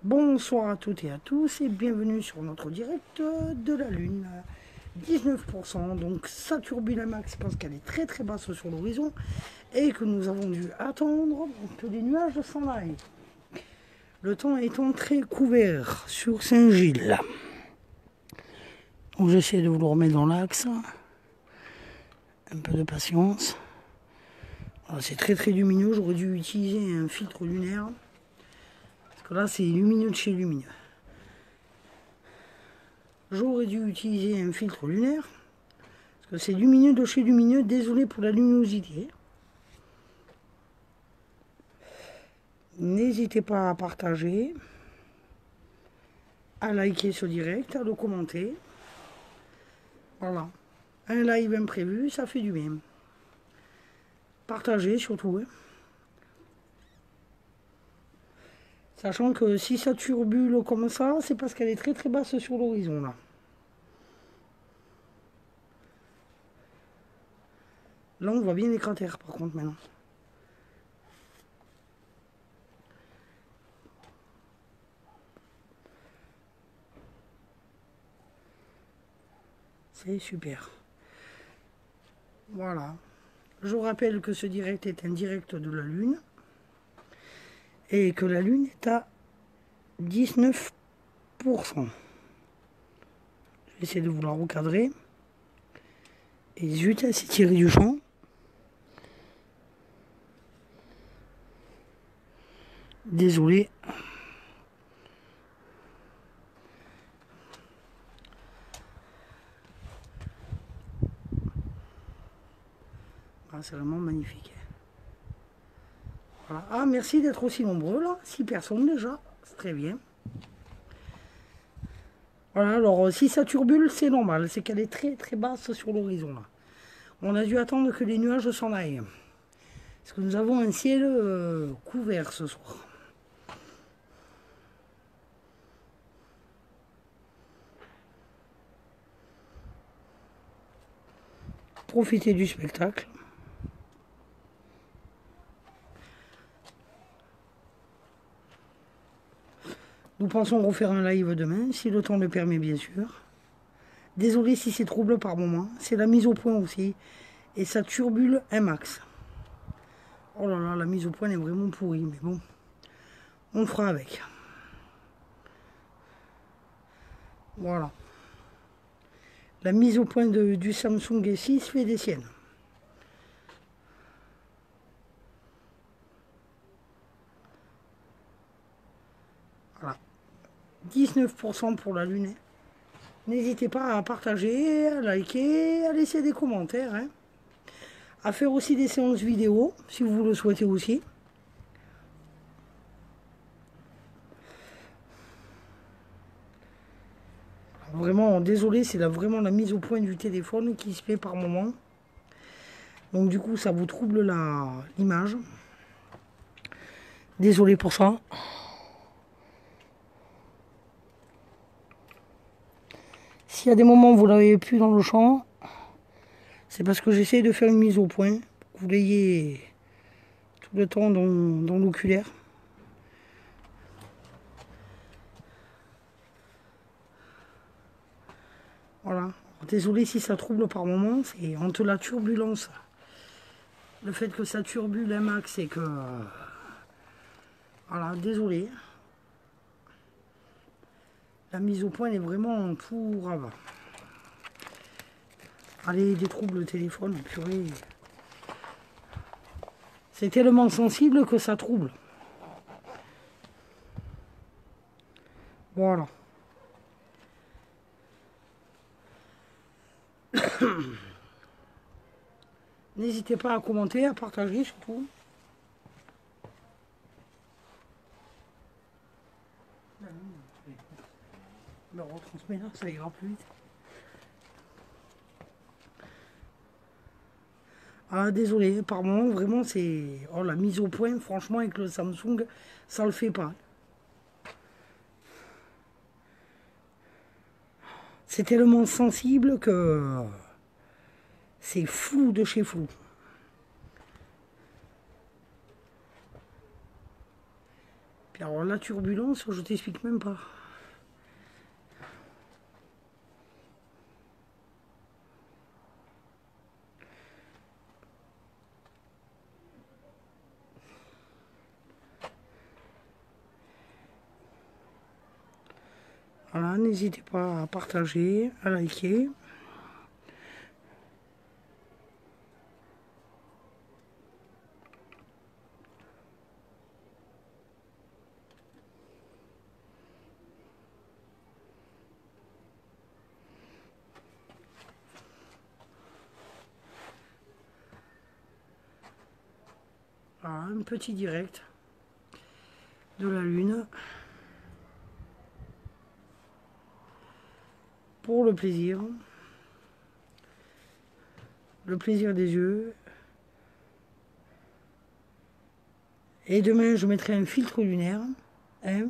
Bonsoir à toutes et à tous et bienvenue sur notre direct de la Lune. 19%, donc ça turbule un max parce qu'elle est très basse sur l'horizon et que nous avons dû attendre que les nuages s'en aillent. Le temps étant très couvert sur Saint-Gilles. Donc j'essaie de vous le remettre dans l'axe. Un peu de patience. C'est très lumineux, j'aurais dû utiliser un filtre lunaire. Parce que là c'est lumineux de chez lumineux. J'aurais dû utiliser un filtre lunaire. Parce que c'est lumineux de chez lumineux. Désolé pour la luminosité. N'hésitez pas à partager, à liker ce direct, à le commenter. Voilà. Un live imprévu, ça fait du bien. Partagez surtout. Sachant que si ça turbule comme ça, c'est parce qu'elle est très basse sur l'horizon là. Là on voit bien les cratères par contre maintenant. C'est super. Voilà. Je rappelle que ce direct est un direct de la Lune. Et que la Lune est à 19%. Je vais essayer de vous la recadrer. Et zut, elle s'est tirée du champ. Désolé. Ah, c'est vraiment magnifique. Voilà. Ah, merci d'être aussi nombreux là. 6 personnes déjà. C'est très bien. Voilà, alors si ça turbule, c'est normal. C'est qu'elle est très basse sur l'horizon là. On a dû attendre que les nuages s'en aillent. Parce que nous avons un ciel couvert ce soir. Profitez du spectacle. Nous pensons refaire un live demain, si le temps le permet bien sûr. Désolé si c'est trouble par moment. C'est la mise au point aussi. Et ça turbule un max. Oh là là, la mise au point est vraiment pourrie. Mais bon, on fera avec. Voilà. La mise au point du Samsung S6 fait des siennes. Voilà. 19% pour la Lune. N'hésitez pas à partager, à liker, à laisser des commentaires. À faire aussi des séances vidéo, si vous le souhaitez aussi. Vraiment, désolé, c'est vraiment la mise au point du téléphone qui se fait par moment. Donc du coup, ça vous trouble l'image. Désolé pour ça. S'il y a des moments où vous ne l'avez plus dans le champ, c'est parce que j'essaie de faire une mise au point. Pour que vous l'ayez tout le temps dans l'oculaire. Voilà. Désolé si ça trouble par moment. C'est entre la turbulence, le fait que ça turbule un max et que... Voilà, désolé. La mise au point est vraiment pour avant. Allez, des troubles de téléphone, purée. C'est tellement sensible que ça trouble. Voilà. N'hésitez pas à commenter, à partager surtout. Le retransmet là, ça ira plus vite. Ah désolé, par moment vraiment c'est... Oh la mise au point, franchement avec le Samsung, ça le fait pas. C'est tellement sensible que... C'est flou de chez flou. Puis Alors la turbulence, je t'explique même pas. Voilà, n'hésitez pas à partager, à liker. Voilà, un petit direct de la Lune. Pour le plaisir des yeux. Et demain, je mettrai un filtre lunaire. Hein.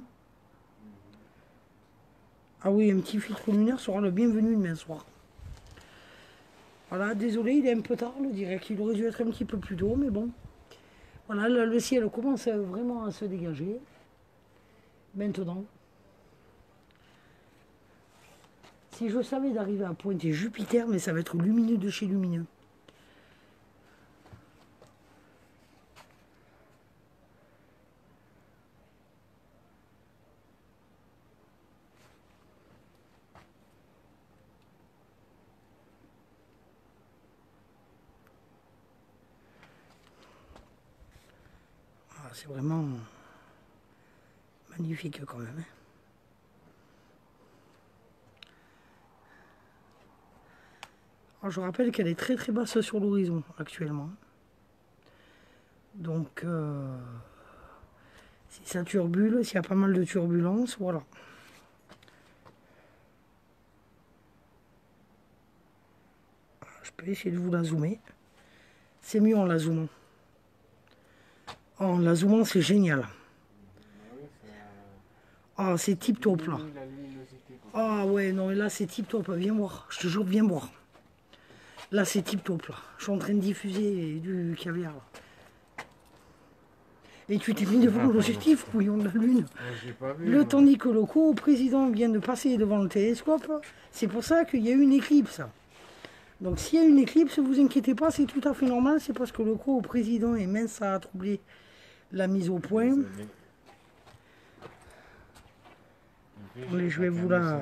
Ah oui, un petit filtre lunaire sera le bienvenu demain soir. Voilà, désolé, il est un peu tard le direct. Il aurait dû être un petit peu plus tôt, mais bon. Voilà, là, le ciel commence vraiment à se dégager. Maintenant. Si je savais d'arriver à pointer Jupiter, mais ça va être lumineux de chez lumineux. Ah, c'est vraiment magnifique quand même. Hein. Alors, je rappelle qu'elle est très très basse sur l'horizon actuellement. Donc, si ça turbule, s'il y a pas mal de turbulences, voilà. Je peux essayer de vous la zoomer. C'est mieux en la zoomant. En la zoomant, c'est génial. Ah, c'est tip top là. Ah ouais, non, là c'est tip top. Viens voir, je te jure, viens voir. Là c'est tip top là. Je suis en train de diffuser du caviar là. Et tu t'es mis devant l'objectif, couillon de la Lune. Le tandis que le co-président vient de passer devant le télescope, c'est pour ça qu'il y a eu une éclipse. Donc s'il y a une éclipse, vous inquiétez pas, c'est tout à fait normal. C'est parce que le co-président est mince, ça a troublé la mise au point. Allez, je vais vous la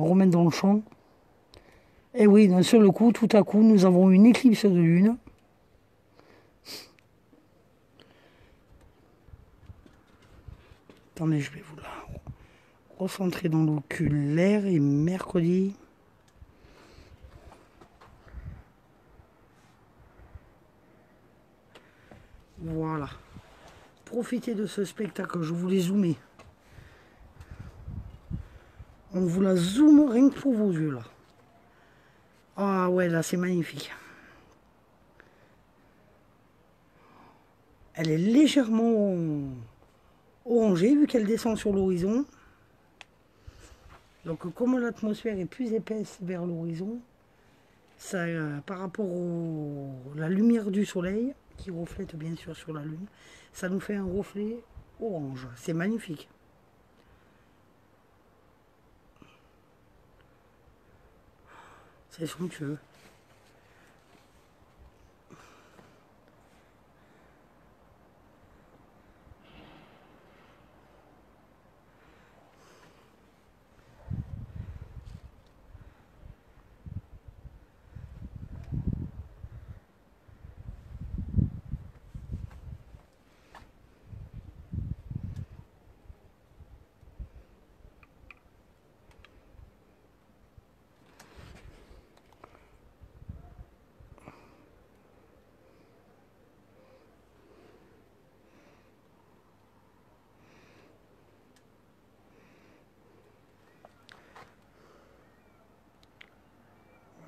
remettre dans le champ. Et oui, d'un seul coup, tout à coup, nous avons une éclipse de lune. Attendez, je vais vous la recentrer dans l'oculaire et mercredi. Voilà. Profitez de ce spectacle, je vous l'ai zoomé. On vous la zoome rien que pour vos yeux là. Ah ouais, là c'est magnifique. Elle est légèrement orangée vu qu'elle descend sur l'horizon. Donc comme l'atmosphère est plus épaisse vers l'horizon, ça, par rapport à la lumière du soleil, qui reflète bien sûr sur la lune, ça nous fait un reflet orange. C'est magnifique. C'est somptueux.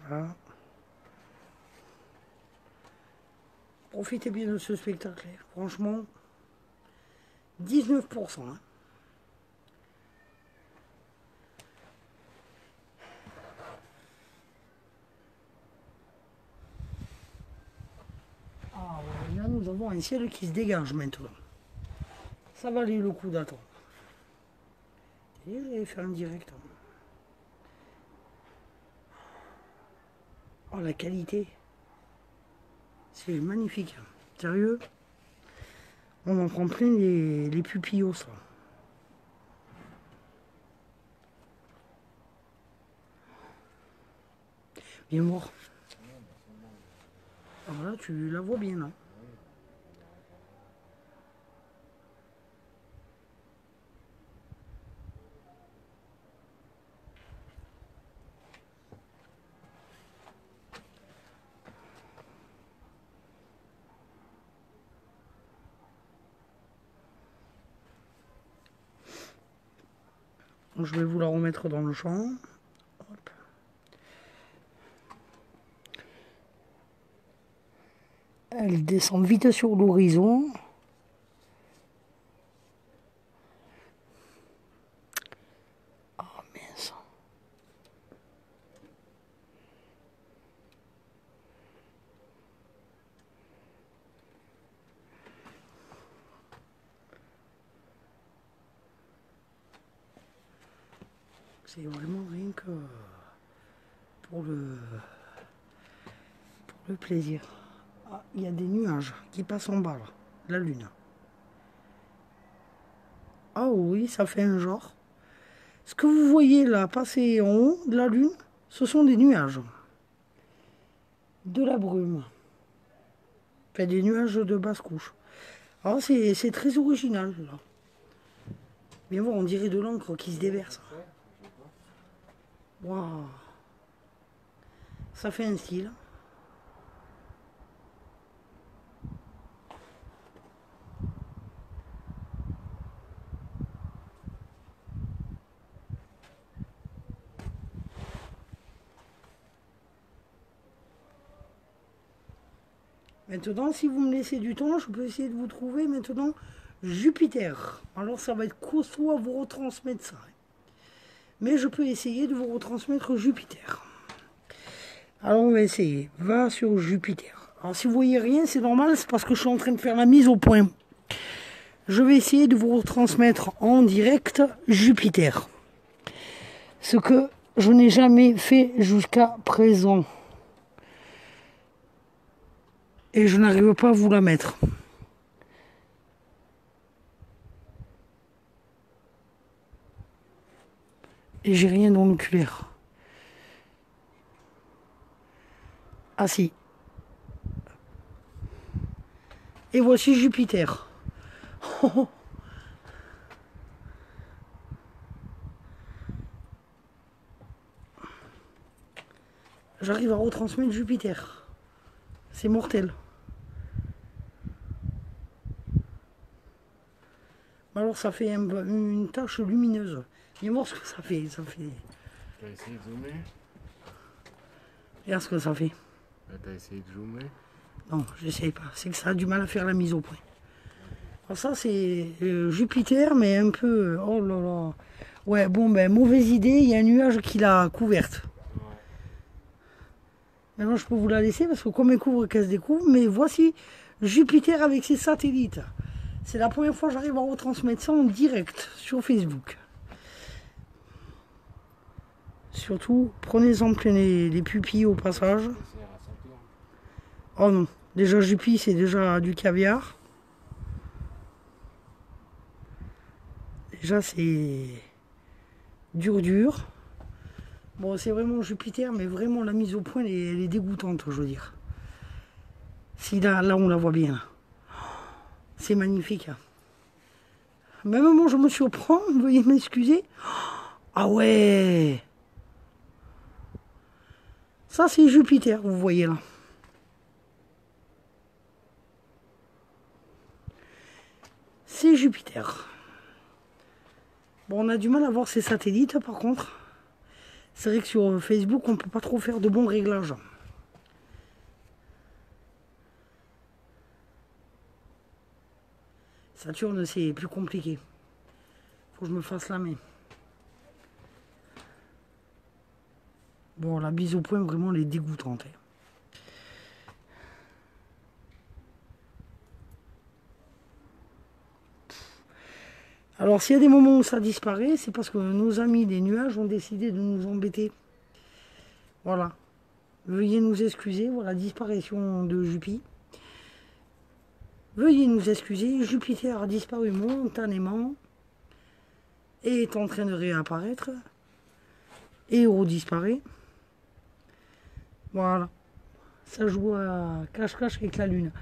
Voilà. Profitez bien de ce spectacle. Franchement, 19%. Hein. Ah ouais, là nous avons avoir un ciel qui se dégage maintenant. Ça valait le coup d'attendre. Et j'allais faire un direct. Oh, la qualité. C'est magnifique. Sérieux. On en prend plein les pupillos, ça. Viens voir. Ah, voilà, tu la vois bien là. Donc, je vais vous la remettre dans le champ. Hop. Elle descend vite sur l'horizon. Oh mince. C'est vraiment rien que pour le plaisir. Ah, il y a des nuages qui passent en bas là, la lune. Ah oui, ça fait un genre. Ce que vous voyez là passer en haut de la lune, ce sont des nuages. De la brume. Enfin, des nuages de basse couche. Alors c'est très original là. Bien voir, on dirait de l'encre qui se déverse. Waouh. Ça fait un style. Maintenant, si vous me laissez du temps, je peux essayer de vous trouver maintenant Jupiter. Alors ça va être costaud à vous retransmettre ça. Mais je peux essayer de vous retransmettre Jupiter. Alors on va essayer. Va sur Jupiter. Alors si vous voyez rien, c'est normal, c'est parce que je suis en train de faire la mise au point. Je vais essayer de vous retransmettre en direct Jupiter. Ce que je n'ai jamais fait jusqu'à présent. Et je n'arrive pas à vous la mettre. Et j'ai rien dans l'oculaire. Ah si. Et voici Jupiter. J'arrive à retransmettre Jupiter. C'est mortel. Alors ça fait une tache lumineuse. Viens voir ce que ça fait. Ça fait. T'as essayé de zoomer? Regarde ce que ça fait. T'as essayé de zoomer? Non, j'essaye pas. C'est que ça a du mal à faire la mise au point. Alors ça c'est Jupiter, mais un peu. Oh là là. Ouais, bon ben mauvaise idée. Il y a un nuage qui l'a couverte. Ouais. Maintenant je peux vous la laisser parce que comme elle couvre qu'elle se découvre. Mais voici Jupiter avec ses satellites. C'est la première fois que j'arrive à retransmettre ça en direct sur Facebook. Surtout, prenez-en plein les pupilles au passage. Oh non, déjà Jupi, c'est déjà du caviar. Déjà, c'est dur. Bon, c'est vraiment Jupiter, mais vraiment la mise au point, elle est dégoûtante, je veux dire. Si là, on la voit bien. C'est magnifique. Même moi, je me surprends, veuillez m'excuser. Ah ouais! Ça, c'est Jupiter, vous voyez là. C'est Jupiter. Bon, on a du mal à voir ces satellites, par contre. C'est vrai que sur Facebook, on ne peut pas trop faire de bons réglages. Saturne, c'est plus compliqué. Faut que je me fasse la main. Bon, la mise au point, vraiment, elle est dégoûtante. Alors s'il y a des moments où ça disparaît, c'est parce que nos amis des nuages ont décidé de nous embêter. Voilà. Veuillez nous excuser, voilà, disparition de Jupiter. Veuillez nous excuser, Jupiter a disparu momentanément et est en train de réapparaître et redisparaît. Voilà. Ça joue à cache-cache avec la Lune.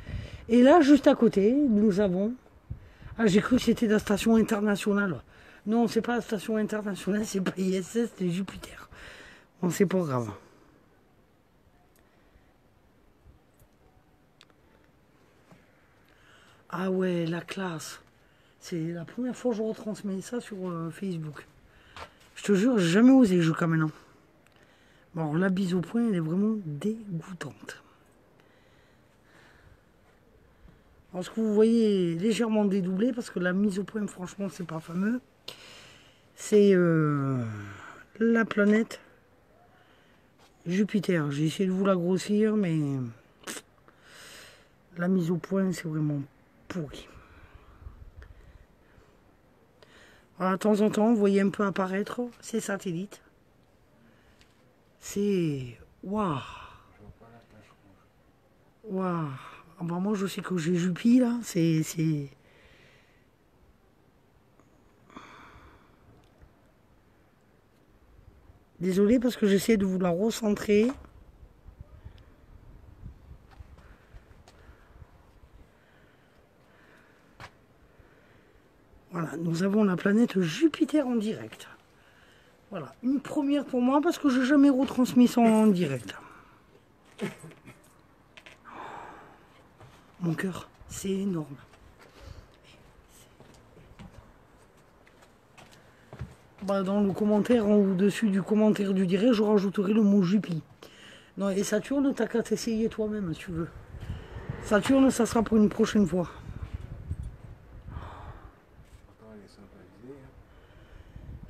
Et là, juste à côté, nous avons... Ah, j'ai cru que c'était la station internationale. Non, c'est pas la station internationale, c'est pas ISS, c'est Jupiter. Bon, c'est pas grave. Ah ouais, la classe. C'est la première fois que je retransmets ça sur Facebook. Je te jure, j'ai jamais osé jusqu'à maintenant. Bon, la bise au point, elle est vraiment dégoûtante. Alors, ce que vous voyez est légèrement dédoublé, parce que la mise au point, franchement, c'est pas fameux. C'est la planète Jupiter. J'ai essayé de vous la grossir, mais la mise au point, c'est vraiment pourri. Alors, de temps en temps, vous voyez un peu apparaître ces satellites. C'est... Waouh! Waouh! Ah bah moi, je sais que j'ai Jupiter, là. C'est... Désolé parce que j'essaie de vous la recentrer. Voilà, nous avons la planète Jupiter en direct. Voilà, une première pour moi parce que je n'ai jamais retransmis ça en direct. Mon cœur, c'est énorme. Bah, dans le commentaire, en au-dessus du commentaire du direct, je rajouterai le mot Jupi. Non, et Saturne, t'as qu'à t'essayer toi-même si tu veux. Saturne, ça sera pour une prochaine fois.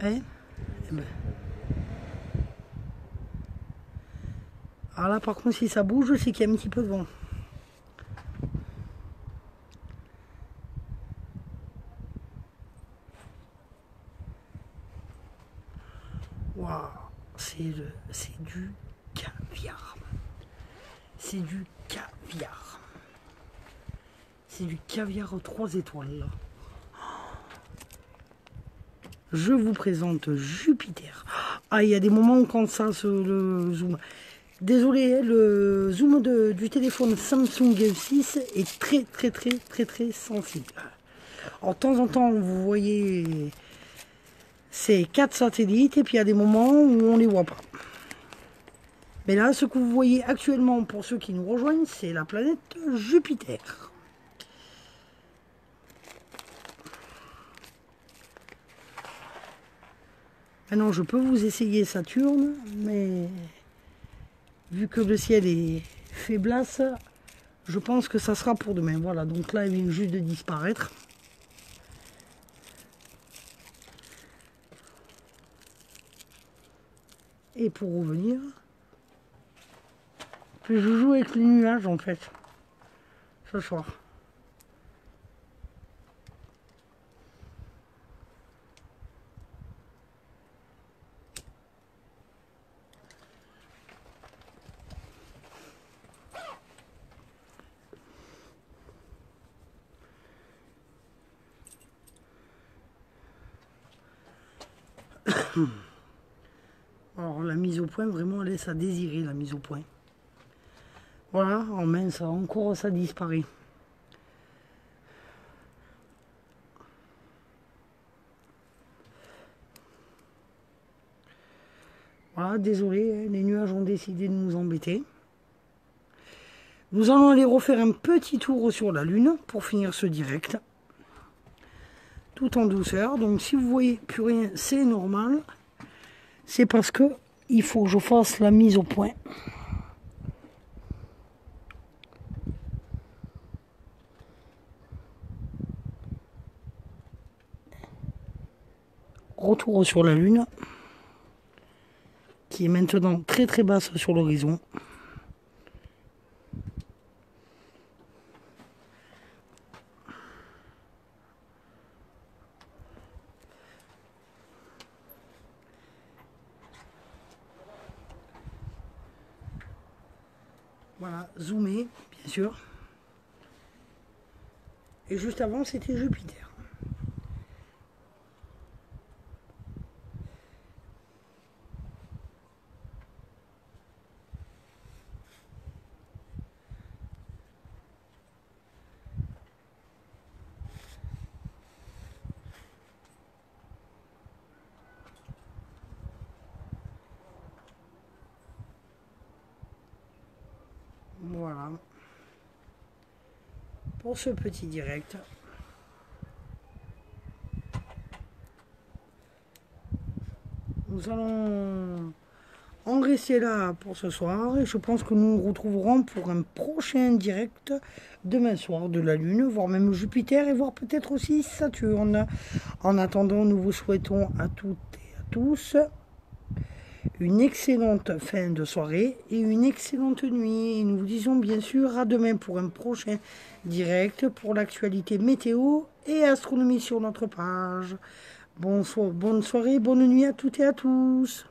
Hein? Eh ben. Ah là, par contre, si ça bouge, c'est qu'il y a un petit peu de vent. Waouh, c'est du caviar. C'est du caviar. C'est du caviar 3 étoiles. Je vous présente Jupiter. Ah, il y a des moments où quand ça se le zoom. Désolé, le zoom du téléphone Samsung F6 est très sensible. Alors, de temps en temps, vous voyez ces 4 satellites et puis il y a des moments où on ne les voit pas. Mais là, ce que vous voyez actuellement, pour ceux qui nous rejoignent, c'est la planète Jupiter. Maintenant, je peux vous essayer Saturne, mais vu que le ciel est faiblasse, je pense que ça sera pour demain. Voilà, donc là, il vient juste de disparaître. Et pour revenir, je joue avec les nuages en fait, ce soir. Alors la mise au point, vraiment, elle laisse à désirer la mise au point. Voilà, en main, ça encore, ça disparaît. Voilà, désolé, les nuages ont décidé de nous embêter. Nous allons aller refaire un petit tour sur la Lune pour finir ce direct. Tout en douceur. Donc si vous voyez plus rien, c'est normal. C'est parce que il faut que je fasse la mise au point. Retour sur la Lune, qui est maintenant très basse sur l'horizon. Voilà, zoomé, bien sûr. Et juste avant, c'était Jupiter. Voilà. Pour ce petit direct. Nous allons en rester là pour ce soir et je pense que nous nous retrouverons pour un prochain direct demain soir de la Lune, voire même Jupiter et voire peut-être aussi Saturne. En attendant, nous vous souhaitons à toutes et à tous une excellente fin de soirée et une excellente nuit. Et nous vous disons bien sûr à demain pour un prochain direct pour l'actualité météo et astronomie sur notre page. Bonne soirée, bonne nuit à toutes et à tous.